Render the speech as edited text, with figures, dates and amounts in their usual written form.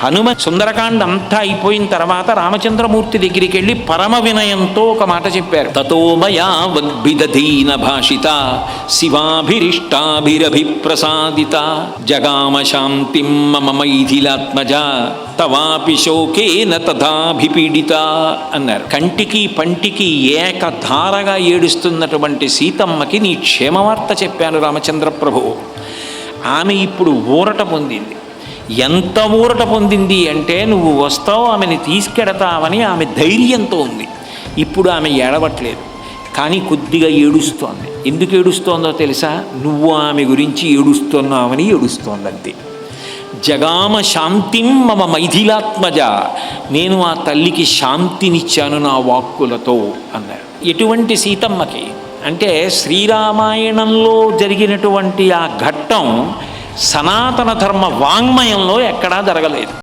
హనుమ సుందరకాండ అంతా అయిపోయిన తర్వాత రామచంద్రమూర్తి దగ్గరికి వెళ్ళి పరమ వినయంతో ఒక మాట చెప్పారు. తతో మయా వద్భిదధీన భాషిత శివాభిరిష్టాభిరభిప్రసాదిత జగామ శాంతిం మమ మైథిలాత్మజ తవాపి శోకేన తథాభిపీడిత అన్నారు. కంటికి పంటికి ఏకధారగా ఏడుస్తున్నటువంటి సీతమ్మకి నీ క్షేమవార్త చెప్పాను రామచంద్ర ప్రభువు. ఆమె ఇప్పుడు ఊరట పొందింది. ఎంత ఊరట పొందింది అంటే నువ్వు వస్తావు, ఆమెని తీసుకెడతావని ఆమె ధైర్యంతో ఉంది. ఇప్పుడు ఆమె ఏడవట్లేదు, కానీ కొద్దిగా ఏడుస్తోంది. ఎందుకు ఏడుస్తోందో తెలుసా? నువ్వు ఆమె గురించి ఏడుస్తున్నావని ఏడుస్తోందంతే. జగామ శాంతిం మమ మైథిలాత్మజ, నేను ఆ తల్లికి శాంతినిచ్చాను నా వాక్కులతో అన్నారు. ఎటువంటి సీతమ్మకి అంటే శ్రీరామాయణంలో జరిగినటువంటి ఆ ఘట్టం సనాతన ధర్మ వాంగ్మయంలో ఎక్కడా జరగలేదు.